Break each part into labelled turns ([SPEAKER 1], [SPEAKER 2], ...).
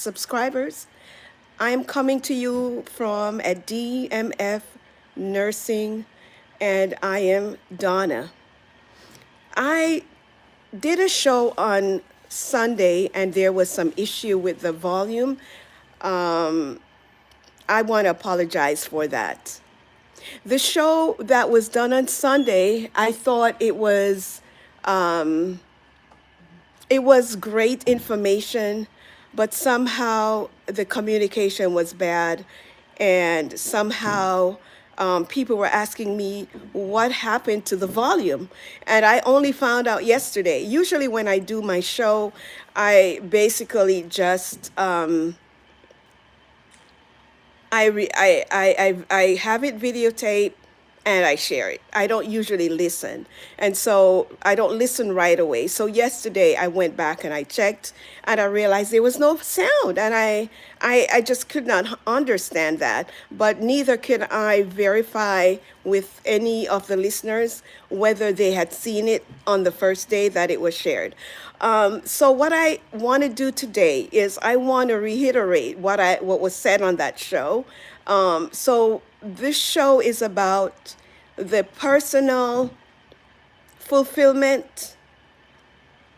[SPEAKER 1] subscribers. I am coming to you from a DMF Nursing, and I am Donna. I did a show on Sunday, and there was some issue with the volume. I want to apologize for that. The show that was done on Sunday, I thought it was great information, but somehow the communication was bad, and somehow people were asking me what happened to the volume. And I only found out yesterday. Usually, when I do my show, I basically just I have it videotaped and I share it. I don't usually listen. And so I don't listen right away. So yesterday I went back and I checked and I realized there was no sound. And I just could not understand that. But neither could I verify with any of the listeners whether they had seen it on the first day that it was shared. So what I want to do today is I want to reiterate what was said on that show. So this show is about the personal fulfillment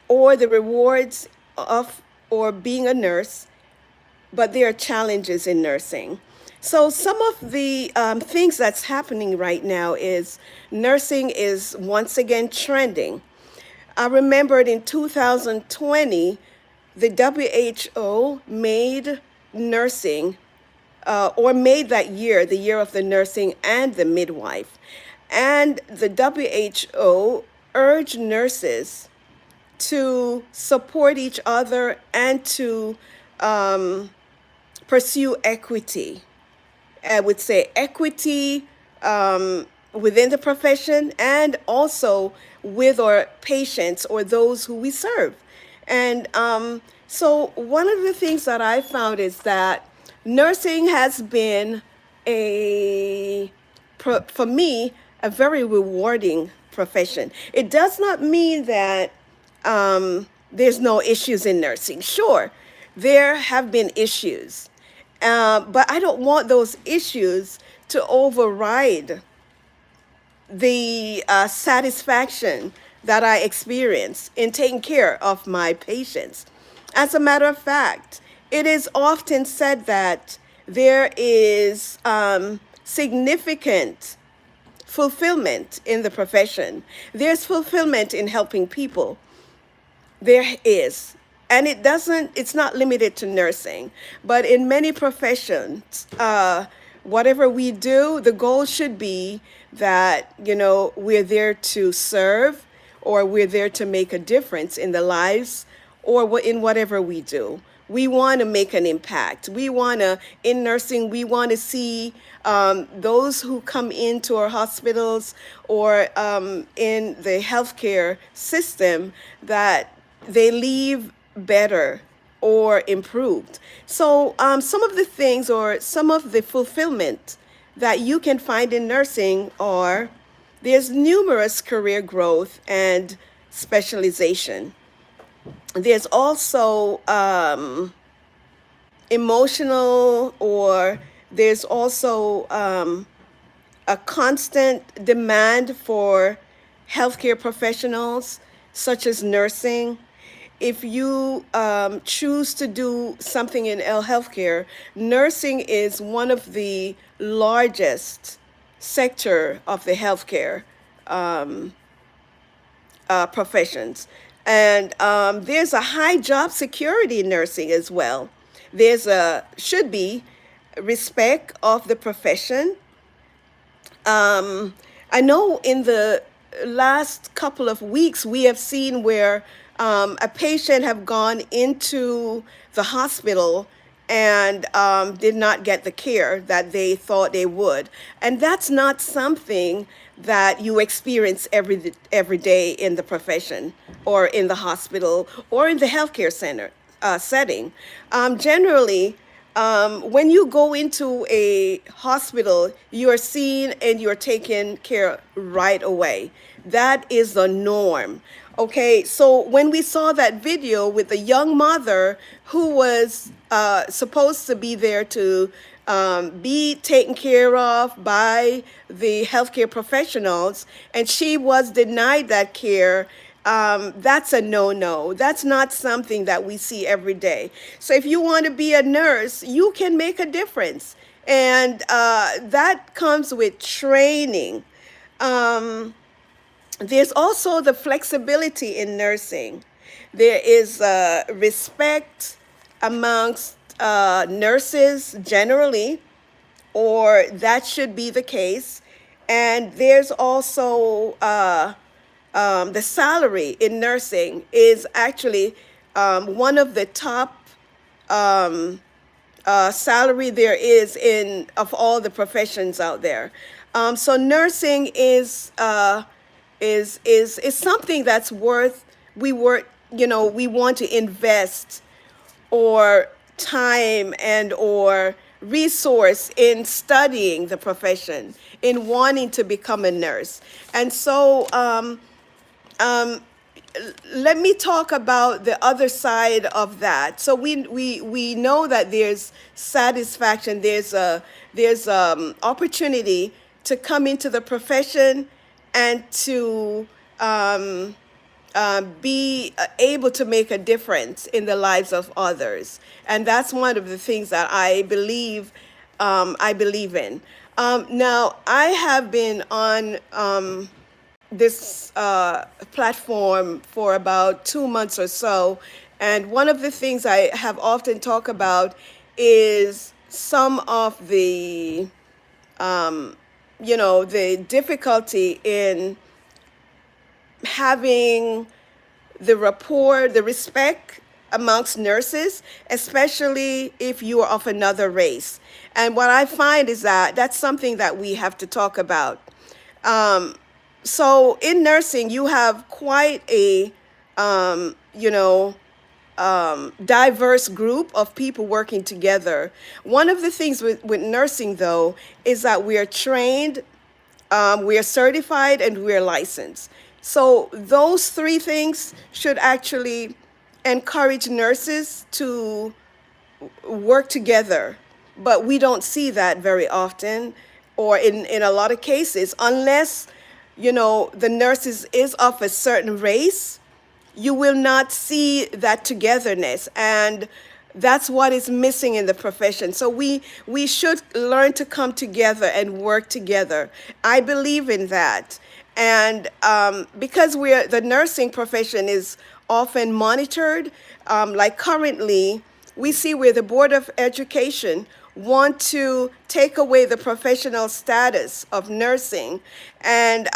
[SPEAKER 1] or the rewards of or being a nurse, but there are challenges in nursing. So some of the things that's happening right now is nursing is once again trending. I remembered in 2020, the WHO made nursing, or made that year the year of the nursing and the midwife. And the WHO urged nurses to support each other and to pursue equity. I would say equity within the profession and also with our patients or those who we serve. And so one of the things that I found is that nursing has been for me, a very rewarding profession. It does not mean that there's no issues in nursing. Sure, there have been issues, but I don't want those issues to override the satisfaction that I experience in taking care of my patients. As a matter of fact, it is often said that there is significant fulfillment in the profession. There's fulfillment in helping people. There is. And it's not limited to nursing, but in many professions, whatever we do, the goal should be that, we're there to serve or we're there to make a difference in the lives or in whatever we do. We want to make an impact. In nursing, we want to see those who come into our hospitals or in the healthcare system that they leave better or improved. So some of the things or some of the fulfillment that you can find in nursing are there's numerous career growth and specialization. There's also emotional, or there's also a constant demand for healthcare professionals, such as nursing. If you choose to do something in healthcare, nursing is one of the largest sector of the healthcare professions. And there's a high job security in nursing as well. Should be respect of the profession. I know in the last couple of weeks, we have seen where a patient have gone into the hospital and did not get the care that they thought they would. And that's not something that you experience every day in the profession or in the hospital or in the healthcare center setting. Generally, when you go into a hospital, you are seen and you're taken care right away. That is the norm. Okay, so when we saw that video with the young mother who was supposed to be there to be taken care of by the healthcare professionals, and she was denied that care, that's a no-no. That's not something that we see every day. So if you want to be a nurse, you can make a difference. And that comes with training. There's also the flexibility in nursing. There is respect amongst nurses generally, or that should be the case. And there's also the salary in nursing is actually one of the top salary there is in of all the professions out there. So nursing is something that's worth we want to invest or time and or resource in studying the profession, in wanting to become a nurse. And so let me talk about the other side of that. So we know that there's satisfaction, there's opportunity to come into the profession and to be able to make a difference in the lives of others, and that's one of the things that I believe in. Now I have been on this platform for about 2 months or so. And one of the things I have often talked about is some of the difficulty in having the rapport, the respect amongst nurses, especially if you are of another race. And what I find is that that's something that we have to talk about. So in nursing, you have quite a, diverse group of people working together. One of the things with nursing, though, is that we are trained, we are certified, and we are licensed. So those three things should actually encourage nurses to work together. But we don't see that very often, or in a lot of cases, unless the nurse is of a certain race, you will not see that togetherness. And that's what is missing in the profession. So we should learn to come together and work together. I believe in that. And because the nursing profession is often monitored, like currently, we see where the Board of Education want to take away the professional status of nursing. And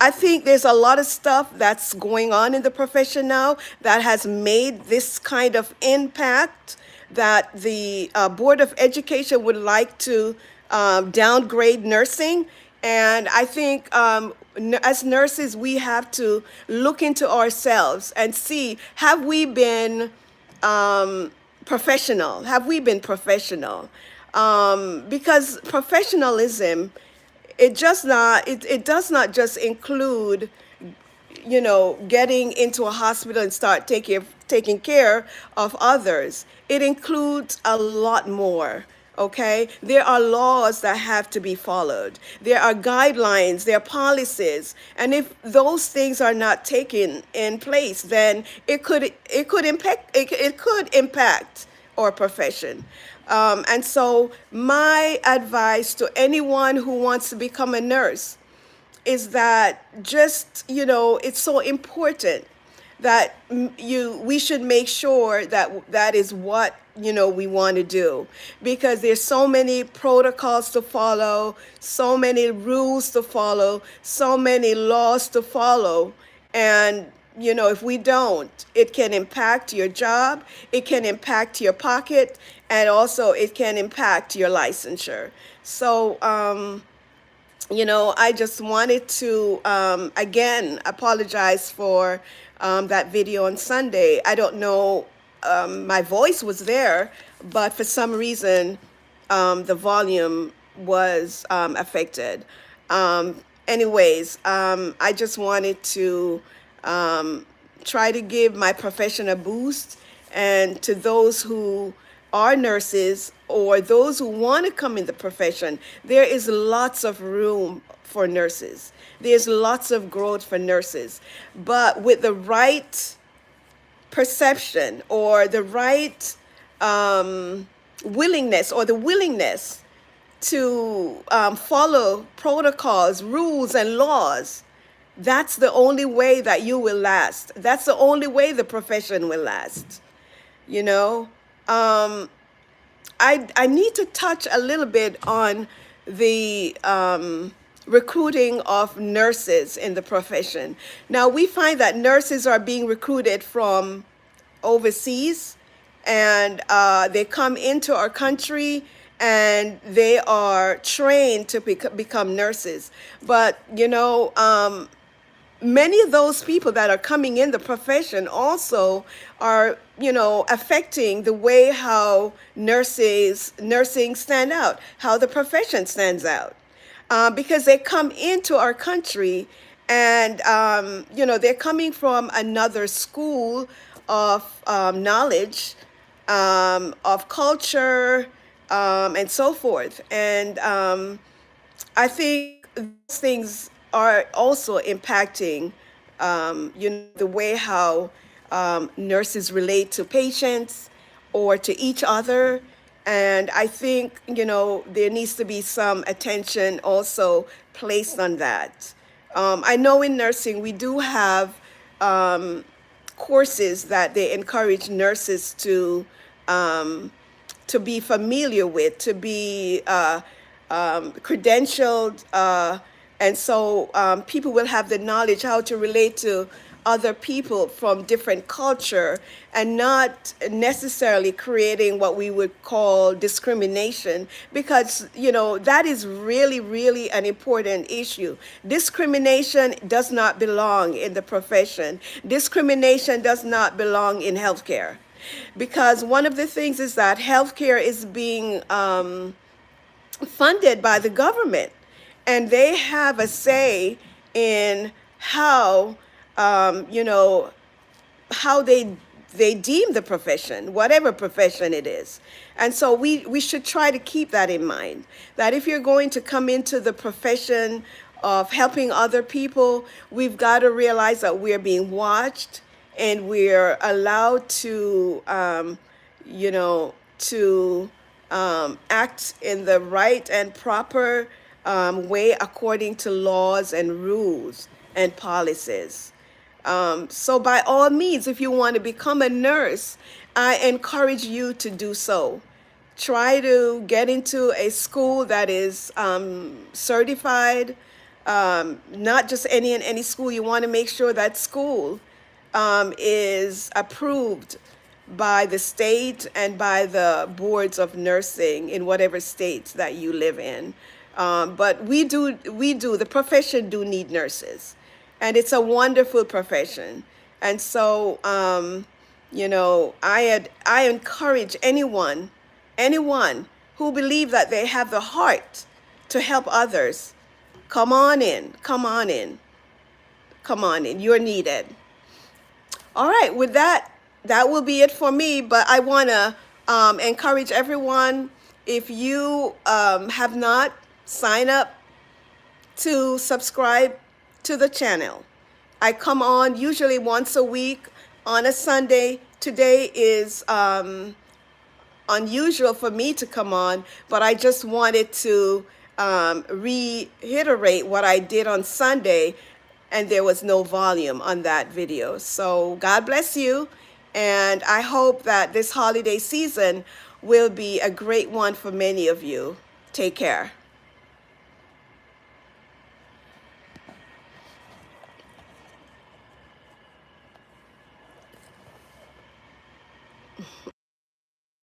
[SPEAKER 1] I think there's a lot of stuff that's going on in the profession now that has made this kind of impact that the Board of Education would like to downgrade nursing. And I think as nurses, we have to look into ourselves and see, have we been professional? Have we been professional? Because professionalism, it does not just include, getting into a hospital and start taking care of others. It includes a lot more. Okay, there are laws that have to be followed. There are guidelines, there are policies, and if those things are not taken in place, then it could impact our profession. And so, my advice to anyone who wants to become a nurse is that it's so important that we should make sure that that is what we want to do, because there's so many protocols to follow, so many rules to follow, so many laws to follow. And if we don't, it can impact your job, it can impact your pocket, and also it can impact your licensure. So I just wanted to again apologize for that video on Sunday. I don't know, my voice was there, but for some reason the volume was affected. anyways, I just wanted to um, try to give my profession a boost. And to those who are nurses or those who want to come in the profession, there is lots of room for nurses. There's lots of growth for nurses. But with the right perception or the right willingness or the willingness to follow protocols, rules, and laws, that's the only way that you will last. That's the only way the profession will last. You know, I need to touch a little bit on the recruiting of nurses in the profession. Now, we find that nurses are being recruited from overseas, and they come into our country and they are trained to become nurses. But, many of those people that are coming in the profession also are, affecting the way how nursing stand out, how the profession stands out, because they come into our country and, they're coming from another school of knowledge, of culture, and so forth. And I think those things are also impacting, the way how nurses relate to patients or to each other. And I think, there needs to be some attention also placed on that. I know in nursing we do have courses that they encourage nurses to be familiar with, to be credentialed, and so people will have the knowledge how to relate to other people from different culture and not necessarily creating what we would call discrimination, because that is really, really an important issue. Discrimination does not belong in the profession. Discrimination does not belong in healthcare, because one of the things is that healthcare is being funded by the government, and they have a say in how, how they deem the profession, whatever profession it is. And so we should try to keep that in mind, that if you're going to come into the profession of helping other people, we've got to realize that we're being watched and we're allowed to, to act in the right and proper way according to laws and rules and policies. So by all means, if you want to become a nurse, I encourage you to do so. Try to get into a school that is certified, not just any and any school. You want to make sure that school is approved by the state and by the boards of nursing in whatever state that you live in. But the profession do need nurses, and it's a wonderful profession. And so, I encourage anyone who believe that they have the heart to help others, come on in, come on in, come on in. You're needed. All right, with that, that will be it for me. But I want to encourage everyone, if you have not signed up to subscribe to the channel. I come on usually once a week on a Sunday. Today is unusual for me to come on, but I just wanted to reiterate what I did on Sunday, and there was no volume on that video. So God bless you, and I hope that this holiday season will be a great one for many of you. Take care.